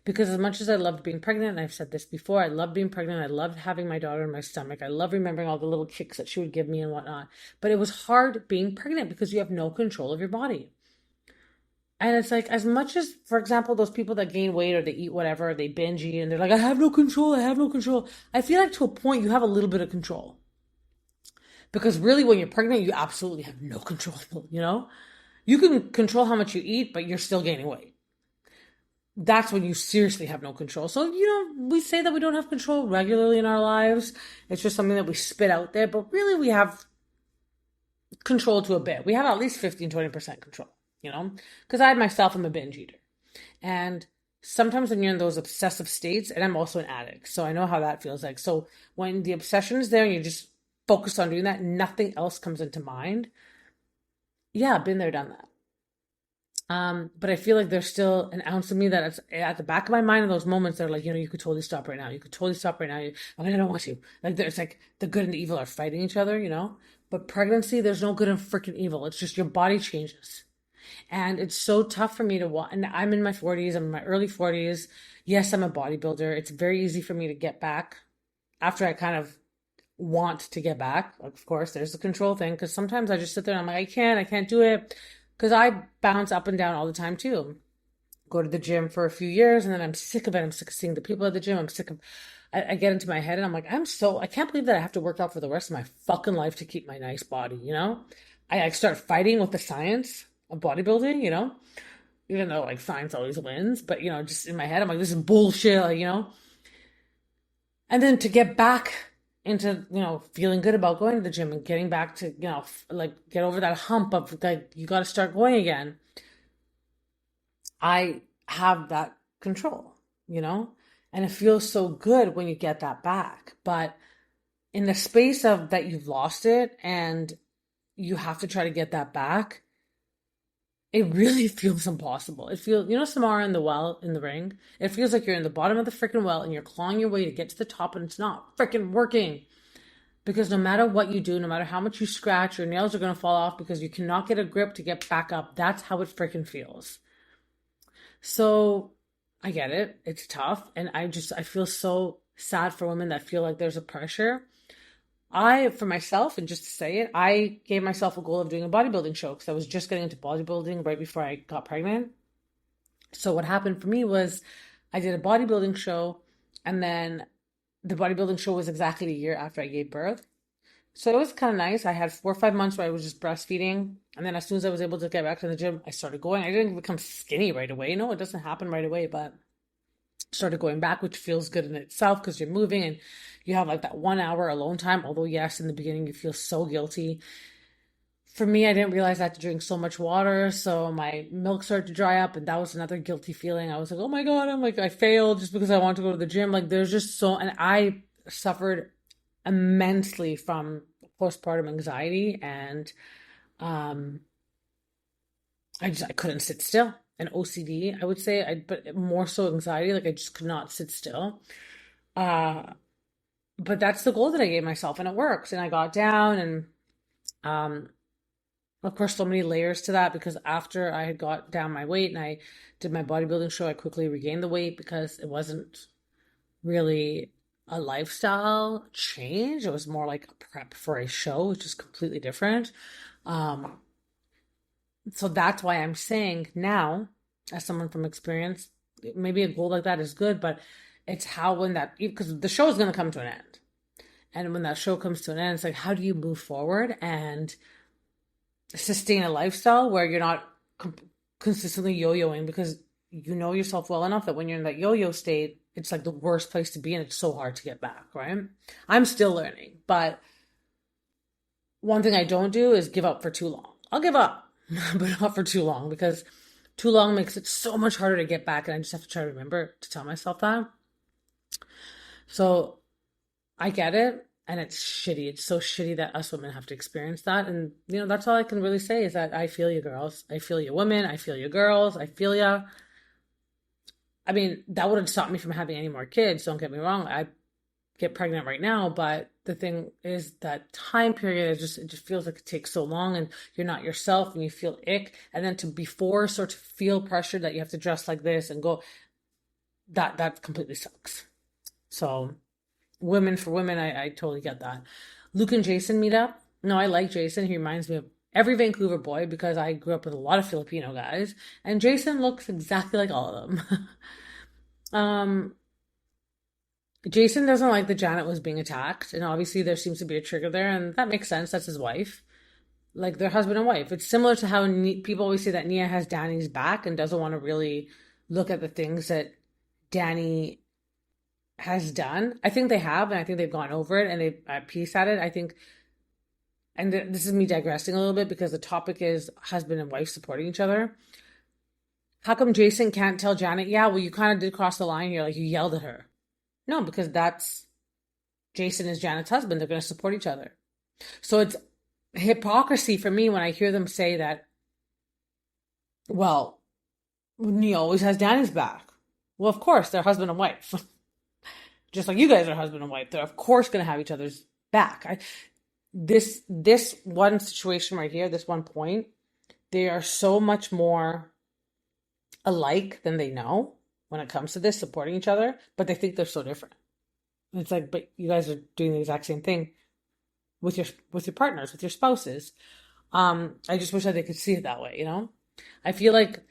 Because as much as I loved being pregnant, and I've said this before, I loved being pregnant. I loved having my daughter in my stomach. I love remembering all the little kicks that she would give me and whatnot. But it was hard being pregnant because you have no control of your body. And it's like, as much as, for example, those people that gain weight or they eat whatever, they binge eat, and they're like, I have no control. I have no control. I feel like to a point you have a little bit of control. Because really when you're pregnant, you absolutely have no control, You can control how much you eat, but you're still gaining weight. That's when you seriously have no control. So, we say that we don't have control regularly in our lives. It's just something that we spit out there. But really, we have control to a bit. We have at least 15, 20% control, Because I myself am a binge eater. And sometimes when you're in those obsessive states, and I'm also an addict, so I know how that feels like. So when the obsession is there and you're just focused on doing that, nothing else comes into mind. Yeah, I've been there, done that. But I feel like there's still an ounce of me that it's at the back of my mind in those moments that are like, you could totally stop right now. You could totally stop right now. I don't want to. Like, there's like the good and the evil are fighting each other, But pregnancy, there's no good and freaking evil. It's just your body changes. And it's so tough for me to watch. And I'm in my 40s. I'm in my early 40s. Yes, I'm a bodybuilder. It's very easy for me to get back after I kind of want to get back. Of course, there's the control thing. Because sometimes I just sit there and I'm like, I can't do it. Because I bounce up and down all the time too. Go to the gym for a few years and then I'm sick of it. I'm sick of seeing the people at the gym. I'm sick of, I get into my head and I'm like, I can't believe that I have to work out for the rest of my fucking life to keep my nice body, I start fighting with the science of bodybuilding, even though like science always wins. But, just in my head, I'm like, this is bullshit, And then to get back into, feeling good about going to the gym and getting back to, get over that hump of like, you got to start going again. I have that control, and it feels so good when you get that back. But in the space of that, you've lost it and you have to try to get that back. It really feels impossible. It feels, Samara in the well, in the ring, it feels like you're in the bottom of the freaking well and you're clawing your way to get to the top and it's not freaking working. Because no matter what you do, no matter how much you scratch, your nails are going to fall off because you cannot get a grip to get back up. That's how it freaking feels. So I get it. It's tough. And I feel so sad for women that feel like there's a pressure. For myself, and just to say it, I gave myself a goal of doing a bodybuilding show because I was just getting into bodybuilding right before I got pregnant. So what happened for me was I did a bodybuilding show and then the bodybuilding show was exactly a year after I gave birth. So it was kind of nice. I had 4 or 5 months where I was just breastfeeding. And then as soon as I was able to get back to the gym, I started going. I didn't become skinny right away. No, it doesn't happen right away, but started going back, which feels good in itself because you're moving and you have like that 1 hour alone time. Although, yes, in the beginning, you feel so guilty. For me, I didn't realize I had to drink so much water. So my milk started to dry up. And that was another guilty feeling. I was like, oh my God, I'm like, I failed just because I wanted to go to the gym. Like, there's just so, and I suffered immensely from postpartum anxiety and um I couldn't sit still. And OCD, I would say, but more so anxiety, like I just could not sit still. Uh but that's the goal that I gave myself and it works. And I got down and um of course so many layers to that because after I had got down my weight and I did my bodybuilding show, I quickly regained the weight because it wasn't really a lifestyle change. It was more like a prep for a show, which is completely different. Um, so that's why I'm saying now, as someone from experience, maybe a goal like that is good, but it's how when that, because the show is going to come to an end. And when that show comes to an end, it's like, how do you move forward and sustain a lifestyle where you're not consistently yo-yoing because you know yourself well enough that when you're in that yo-yo state, it's like the worst place to be and it's so hard to get back, right? I'm still learning, but one thing I don't do is give up for too long. I'll give up, but not for too long because too long makes it so much harder to get back and I just have to try to remember to tell myself that. So I get it and it's shitty. It's so shitty that us women have to experience that. And, that's all I can really say is that I feel you girls. I feel you women. I feel you girls. I feel ya. I mean, that wouldn't stop me from having any more kids. Don't get me wrong. I get pregnant right now, but the thing is that time period it just feels like it takes so long and you're not yourself and you feel ick. And then to be forced or to feel pressure that you have to dress like this and go, that completely sucks. So women for women, I totally get that. Luke and Jason meet up. No, I like Jason. He reminds me of every Vancouver boy because I grew up with a lot of Filipino guys. And Jason looks exactly like all of them. Jason doesn't like that Janet was being attacked. And obviously there seems to be a trigger there. And that makes sense. That's his wife. Like they're husband and wife. It's similar to how people always say that Nia has Danny's back and doesn't want to really look at the things that Danny has done. I think they have, and I think they've gone over it and they've at peace at it. I think, and this is me digressing a little bit because the topic is husband and wife supporting each other. How come Jason can't tell Janet, yeah, well, you kind of did cross the line here, like you yelled at her? No, because that's Jason is Janet's husband. They're going to support each other. So it's hypocrisy for me when I hear them say that, well, Nia always has Danny's back. Well, of course, they're husband and wife. Just like you guys are husband and wife, they're of course going to have each other's back. This one situation right here, this one point, they are so much more alike than they know when it comes to this, supporting each other, but they think they're so different. It's like, but you guys are doing the exact same thing with your partners, with your spouses. I just wish that they could see it that way, I feel like,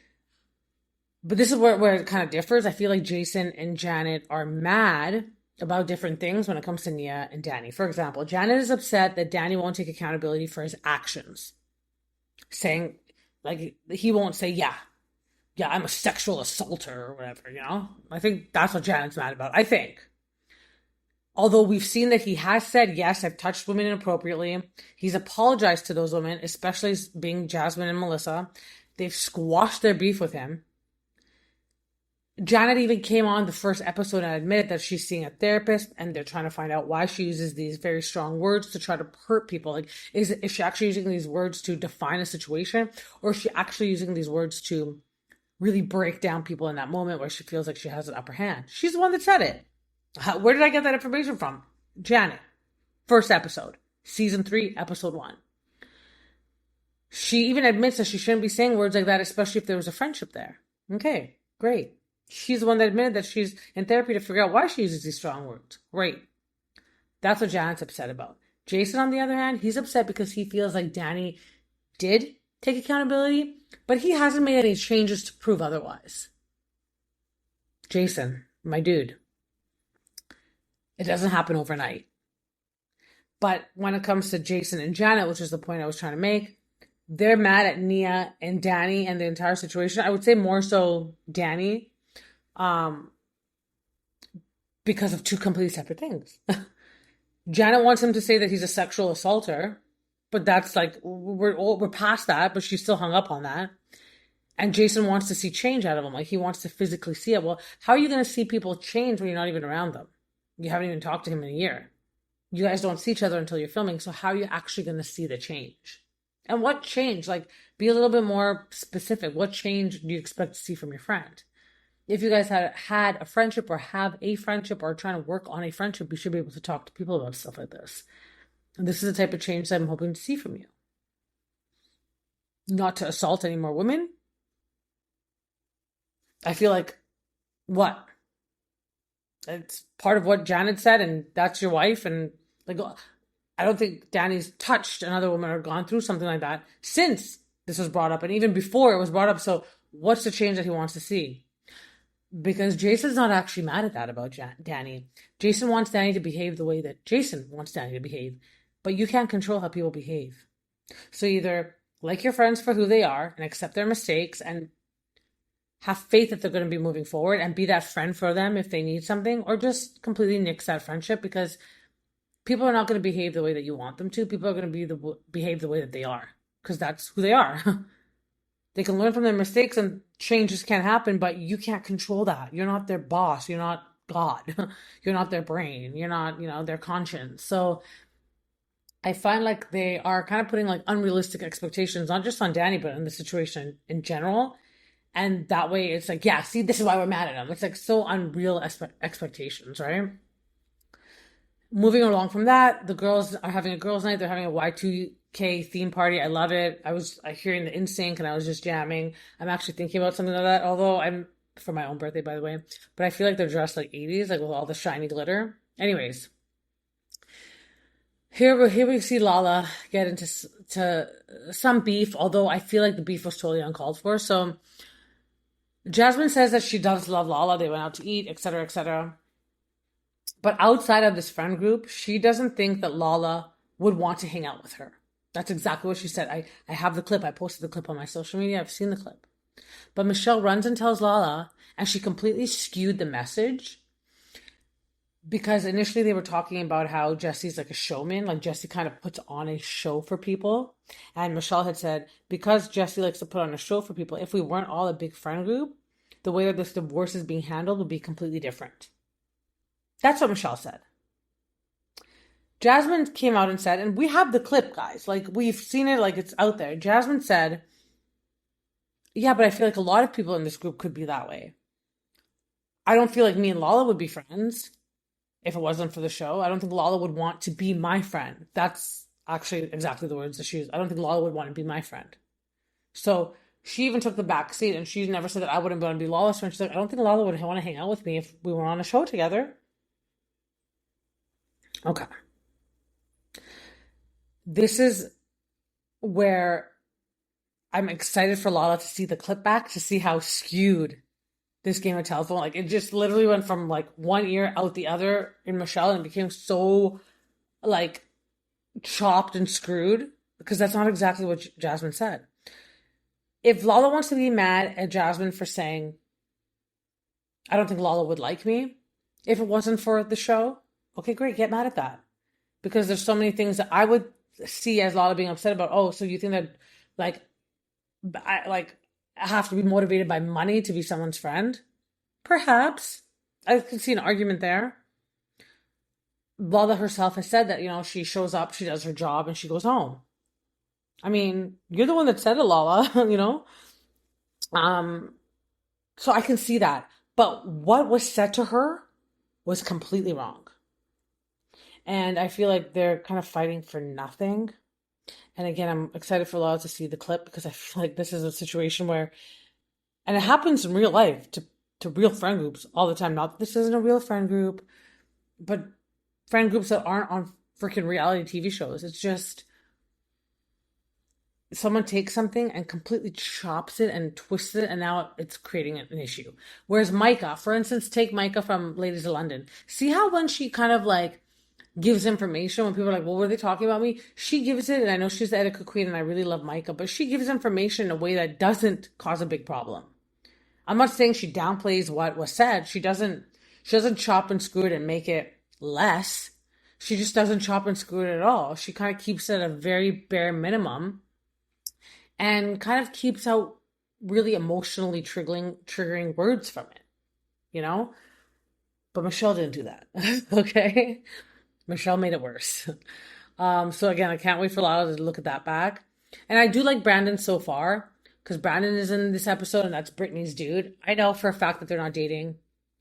but this is where it kind of differs. I feel like Jason and Janet are mad about different things when it comes to Nia and Danny. For example, Janet is upset that Danny won't take accountability for his actions. Saying, like, he won't say, yeah, I'm a sexual assaulter or whatever, I think that's what Janet's mad about, I think. Although we've seen that he has said, yes, I've touched women inappropriately. He's apologized to those women, especially being Jasmine and Melissa. They've squashed their beef with him. Janet even came on the first episode and admitted that she's seeing a therapist and they're trying to find out why she uses these very strong words to try to hurt people. Like, is she actually using these words to define a situation, or is she actually using these words to really break down people in that moment where she feels like she has an upper hand? She's the one that said it. Where did I get that information from? Janet. First episode. Season 3, episode 1. She even admits that she shouldn't be saying words like that, especially if there was a friendship there. Okay, great. She's the one that admitted that she's in therapy to figure out why she uses these strong words. Great. That's what Janet's upset about. Jason, on the other hand, he's upset because he feels like Danny did take accountability, but he hasn't made any changes to prove otherwise. Jason, my dude, It doesn't happen overnight. But when it comes to Jason and Janet, which is the point I was trying to make, they're mad at Nia and Danny and the entire situation. I would say more so Danny, um, because of two completely separate things. Janet wants him to say that he's a sexual assaulter, but that's like we're past that. But she's still hung up on that. And Jason wants to see change out of him, like he wants to physically see it. Well, how are you going to see people change when you're not even around them? You haven't even talked to him in a year. You guys don't see each other until you're filming. So how are you actually going to see the change? And what change? Like, be a little bit more specific. What change do you expect to see from your friend? If you guys had a friendship or have a friendship or are trying to work on a friendship, you should be able to talk to people about stuff like this. And this is the type of change that I'm hoping to see from you. Not to assault any more women. I feel like, what? It's part of what Janet said, and that's your wife, and like, I don't think Danny's touched another woman or gone through something like that since this was brought up, and even before it was brought up. So what's the change that he wants to see? Because Jason's not actually mad at that about Danny. Jason wants Danny to behave the way that Jason wants Danny to behave, but you can't control how people behave. So either like your friends for who they are and accept their mistakes and have faith that they're going to be moving forward and be that friend for them if they need something, or just completely nix that friendship, because people are not going to behave the way that you want them to. People are going to behave the way that they are, because that's who they are. They can learn from their mistakes and changes can happen, but you can't control that. You're not their boss. You're not God. You're not their brain. You're not, their conscience. So I find like they are kind of putting like unrealistic expectations, not just on Danny, but on the situation in general. And that way it's like, yeah, see, this is why we're mad at him. It's like so unreal expectations, right? Moving along from that, the girls are having a girls' night. They're having a Y2K theme party. I love it. I was hearing the NSYNC and I was just jamming. I'm actually thinking about something like that, although I'm for my own birthday, by the way. But I feel like they're dressed like 80s, like with all the shiny glitter. Anyways, here we see Lala get into some beef, although I feel like the beef was totally uncalled for. So Jasmine says that she does love Lala. They went out to eat, etc., etc. But outside of this friend group, she doesn't think that Lala would want to hang out with her. That's exactly what she said. I have the clip. I posted the clip on my social media. I've seen the clip. But Michelle runs and tells Lala, and she completely skewed the message, because initially they were talking about how Jesse's like a showman, like Jesse kind of puts on a show for people. And Michelle had said, because Jesse likes to put on a show for people, if we weren't all a big friend group, the way that this divorce is being handled would be completely different. That's what Michelle said. Jasmine came out and said, and we have the clip, guys. Like, we've seen it, like it's out there. Jasmine said, yeah, but I feel like a lot of people in this group could be that way. I don't feel like me and Lala would be friends if it wasn't for the show. I don't think Lala would want to be my friend. That's actually exactly the words that she used. I don't think Lala would want to be my friend. So she even took the back seat, and she never said that I wouldn't want to be Lala's friend. She's like, I don't think Lala would want to hang out with me if we were on a show together. Okay. This is where I'm excited for Lala to see the clip back, to see how skewed this game of telephone, like it just literally went from like one ear out the other in Michelle and became so like chopped and screwed, because that's not exactly what Jasmine said. If Lala wants to be mad at Jasmine for saying, I don't think Lala would like me if it wasn't for the show, okay, great, get mad at that. Because there's so many things that I would see as Lala being upset about. Oh, so you think that I have to be motivated by money to be someone's friend? Perhaps. I could see an argument there. Lala herself has said that, she shows up, she does her job, and she goes home. I mean, you're the one that said it, Lala, So I can see that. But what was said to her was completely wrong. And I feel like they're kind of fighting for nothing. And again, I'm excited for Lala to see the clip, because I feel like this is a situation where, and it happens in real life to real friend groups all the time. Not that this isn't a real friend group, but friend groups that aren't on freaking reality TV shows. It's just, someone takes something and completely chops it and twists it, and now it's creating an issue. Whereas Micah, for instance, take Micah from Ladies of London. See how when she kind of like gives information, when people are like, well, were they talking about me? She gives it, and I know she's the etiquette queen and I really love Micah, but she gives information in a way that doesn't cause a big problem. I'm not saying she downplays what was said. She doesn't chop and screw it and make it less. She just doesn't chop and screw it at all. She kind of keeps it at a very bare minimum and kind of keeps out really emotionally triggering words from it, you know? But Michelle didn't do that. Okay? Michelle made it worse. So again, I can't wait for Lala to look at that back. And I do like Brandon so far because Brandon is in this episode and that's Brittany's dude. I know for a fact that they're not dating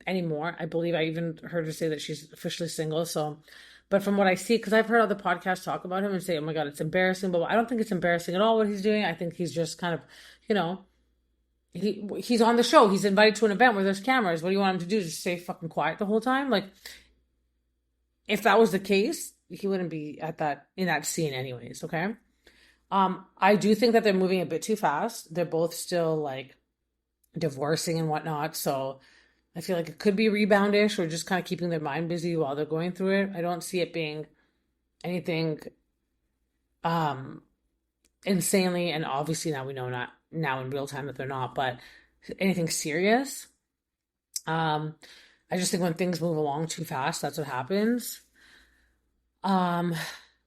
anymore. I believe I even heard her say that she's officially single. So, but from what I see, because I've heard other podcasts talk about him and say, oh my God, it's embarrassing. But I don't think it's embarrassing at all what he's doing. I think he's just kind of, you know, he's on the show. He's invited to an event where there's cameras. What do you want him to do? Just stay fucking quiet the whole time? Like, if that was the case, he wouldn't be in that scene anyways, okay? I do think that they're moving a bit too fast. They're both still like divorcing and whatnot, so I feel like it could be reboundish or just kind of keeping their mind busy while they're going through it. I don't see it being anything um insanely, and obviously now we know not now in real time that they're not, but anything serious. Um, I just think when things move along too fast, that's what happens. Um,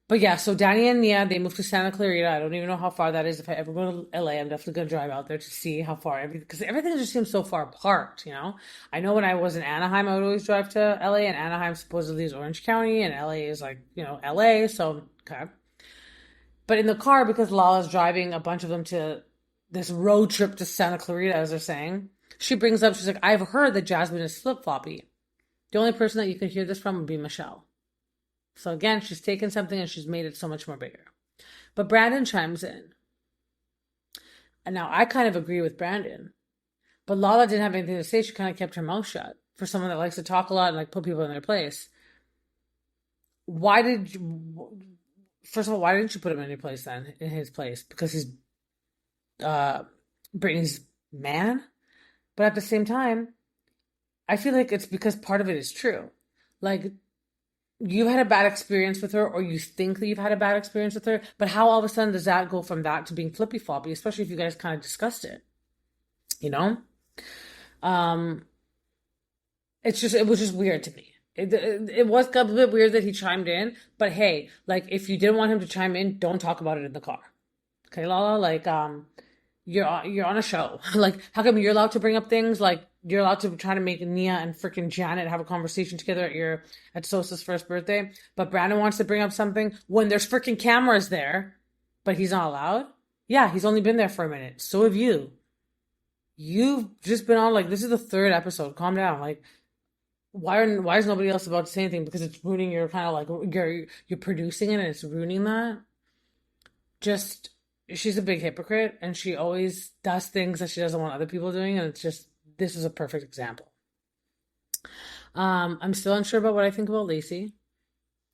but yeah, so Danny and Nia, they moved to Santa Clarita. I don't even know how far that is. If I ever go to LA, I'm definitely gonna drive out there to see how far because everything just seems so far apart, you know? I know when I was in Anaheim, I would always drive to LA, and Anaheim supposedly is Orange County, and LA is like, LA, so okay. But in the car, because Lala's driving a bunch of them to this road trip to Santa Clarita, as they're saying, she brings up, she's like, I've heard that Jasmine is flip-floppy. The only person that you could hear this from would be Michelle. So again, she's taken something and she's made it so much more bigger. But Brandon chimes in. And now I kind of agree with Brandon. But Lala didn't have anything to say. She kind of kept her mouth shut. For someone that likes to talk a lot and like put people in their place. First of all, why didn't you put him in your place then? In his place? Because he's Brittany's man? But at the same time, I feel like it's because part of it is true. Like, you've had a bad experience with her, or you think that you've had a bad experience with her, but how all of a sudden does that go from that to being flippy floppy, especially if you guys kind of discussed it, you know? Um, it was just weird to me. It was a bit weird that he chimed in, but hey, like, if you didn't want him to chime in, don't talk about it in the car. Okay, Lala? Like, you're on a show. Like, how come you're allowed to bring up things? Like, you're allowed to try to make Nia and freaking Janet have a conversation together at Sosa's first birthday, but Brandon wants to bring up something when there's freaking cameras there, but he's not allowed? Yeah, he's only been there for a minute. So have you. You've just been on, like, this is the third episode. Calm down. Like, why is nobody else about to say anything? Because it's ruining your kind of like, you're producing it and it's ruining that. Just, she's a big hypocrite and she always does things that she doesn't want other people doing, and it's just, this is a perfect example. I'm still unsure about what I think about Lacey.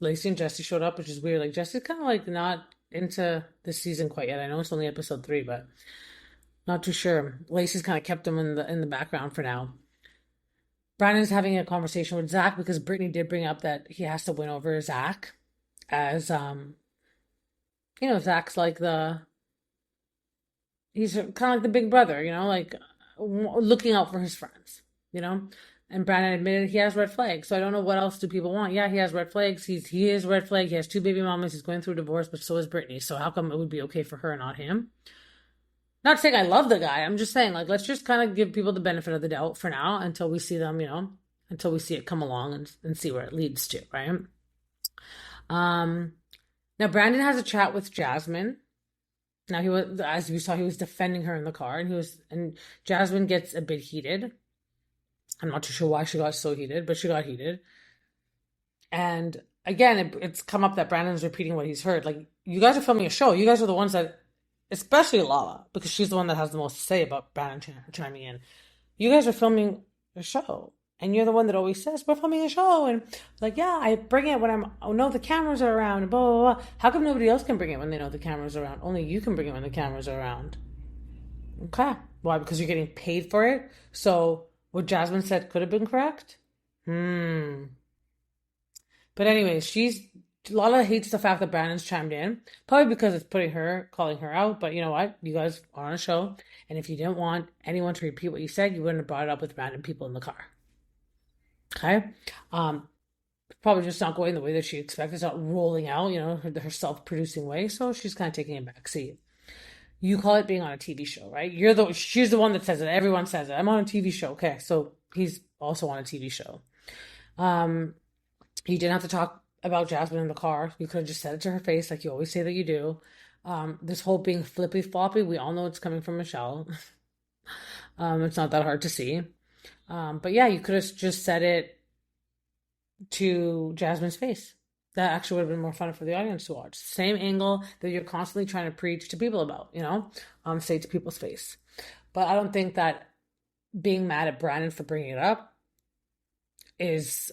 Lacey and Jesse showed up, which is weird. Like, Jesse's kind of like not into this season quite yet. I know it's only episode 3, but not too sure. Lacey's kind of kept him in the background for now. Brandon's having a conversation with Zach because Brittany did bring up that he has to win over Zach, as Zach's like he's kind of like the big brother, like looking out for his friends. And Brandon admitted he has red flags. So I don't know what else do people want. Yeah, he has red flags. He is red flag. He has 2 baby mamas. He's going through a divorce, but so is Brittany. So how come it would be okay for her and not him? Not saying I love the guy. I'm just saying, like, let's just kind of give people the benefit of the doubt for now until we see them, until we see it come along and see where it leads to, right? Now Brandon has a chat with Jasmine. Now he was, as we saw, he was defending her in the car, and Jasmine gets a bit heated. I'm not too sure why she got so heated, but she got heated. And again, it's come up that Brandon's repeating what he's heard. Like, you guys are filming a show. You guys are the ones that, especially Lala, because she's the one that has the most to say about Brandon chiming in. You guys are filming a show. And you're the one that always says, we're filming a show. And like, yeah, I bring it when I know the cameras are around and blah, blah, blah. How come nobody else can bring it when they know the cameras are around? Only you can bring it when the cameras are around. Okay. Why? Because you're getting paid for it. So what Jasmine said could have been correct. But anyways, Lala hates the fact that Brandon's chimed in, probably because it's calling her out. But you know what? You guys are on a show, and if you didn't want anyone to repeat what you said, you wouldn't have brought it up with random people in the car. Okay, probably just not going the way that she expected. It's not rolling out, her self-producing way. So she's kind of taking a back seat. You call it being on a TV show, right? She's the one that says it. Everyone says it. I'm on a TV show. Okay, so he's also on a TV show. You didn't have to talk about Jasmine in the car. You could have just said it to her face like you always say that you do. This whole being flippy floppy, we all know it's coming from Michelle. It's not that hard to see. But yeah, you could have just said it to Jasmine's face. That actually would have been more fun for the audience to watch. Same angle that you're constantly trying to preach to people about, say it to people's face. But I don't think that being mad at Brandon for bringing it up is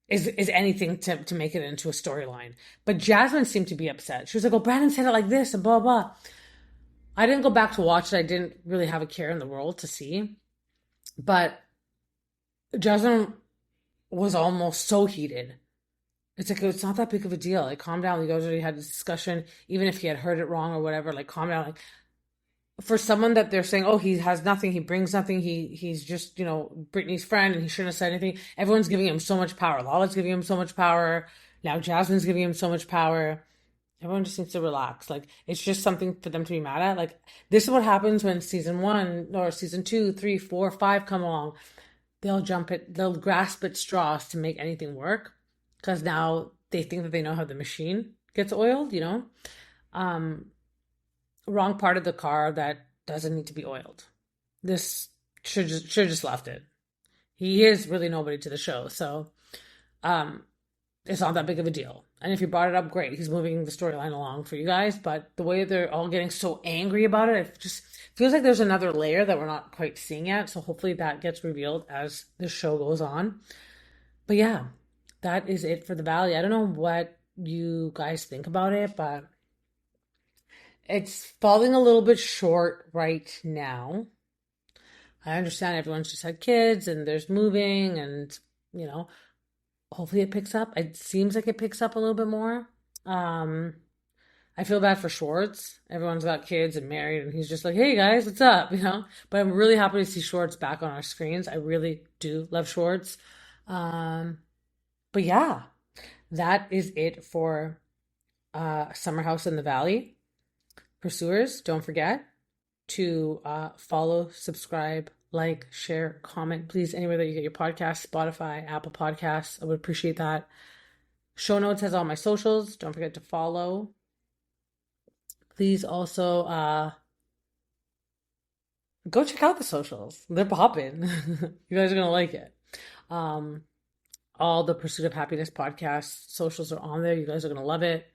anything to make it into a storyline. But Jasmine seemed to be upset. She was like, oh, Brandon said it like this and blah, blah. I didn't go back to watch it. I didn't really have a care in the world to see. But Jasmine was almost so heated. It's like, it's not that big of a deal. Like, calm down. You guys already had this discussion. Even if he had heard it wrong or whatever, like, calm down. Like, for someone that they're saying, oh, he has nothing, he brings nothing, he's just, Brittany's friend and he shouldn't have said anything. Everyone's giving him so much power. Lala's giving him so much power. Now Jasmine's giving him so much power. Everyone just needs to relax. Like, it's just something for them to be mad at. Like, this is what happens when season 1 or season 2, 3, 4, 5 come along. They'll grasp at straws to make anything work. Because now they think that they know how the machine gets oiled, wrong part of the car that doesn't need to be oiled. This should just left it. He is really nobody to the show, so it's not that big of a deal. And if you brought it up, great. He's moving the storyline along for you guys, but the way they're all getting so angry about it just feels like there's another layer that we're not quite seeing yet. So hopefully that gets revealed as the show goes on. But yeah, that is it for the Valley. I don't know what you guys think about it, but it's falling a little bit short right now. I understand everyone's just had kids and there's moving and, hopefully it picks up. It seems like it picks up a little bit more. I feel bad for Schwartz. Everyone's got kids and married and he's just like, hey guys, what's up? But I'm really happy to see Schwartz back on our screens. I really do love Schwartz. But yeah, that is it for Summer House in the Valley. Pursuers, don't forget to follow, subscribe, like, share, comment, please, anywhere that you get your podcasts, Spotify, Apple Podcasts. I would appreciate that. Show notes has all my socials. Don't forget to follow. Please also go check out the socials. They're popping. You guys are going to like it. All the Pursuit of Happiness podcast socials are on there. You guys are going to love it.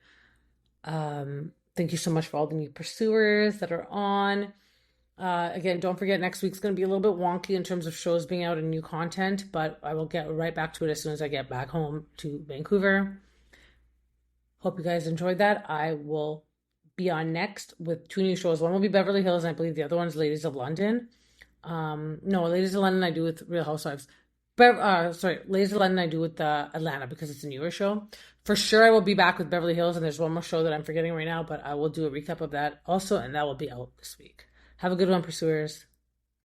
Thank you so much for all the new pursuers that are on. Again, don't forget next week's going to be a little bit wonky in terms of shows being out and new content, but I will get right back to it as soon as I get back home to Vancouver. Hope you guys enjoyed that. I will be on next with 2 new shows. One will be Beverly Hills, and I believe the other one's Ladies of London. No, Ladies of London I do with Real Housewives. Ladies of London I do with Atlanta because it's a newer show. For sure, I will be back with Beverly Hills, and there's one more show that I'm forgetting right now, but I will do a recap of that also, and that will be out this week. Have a good one, Pursuers.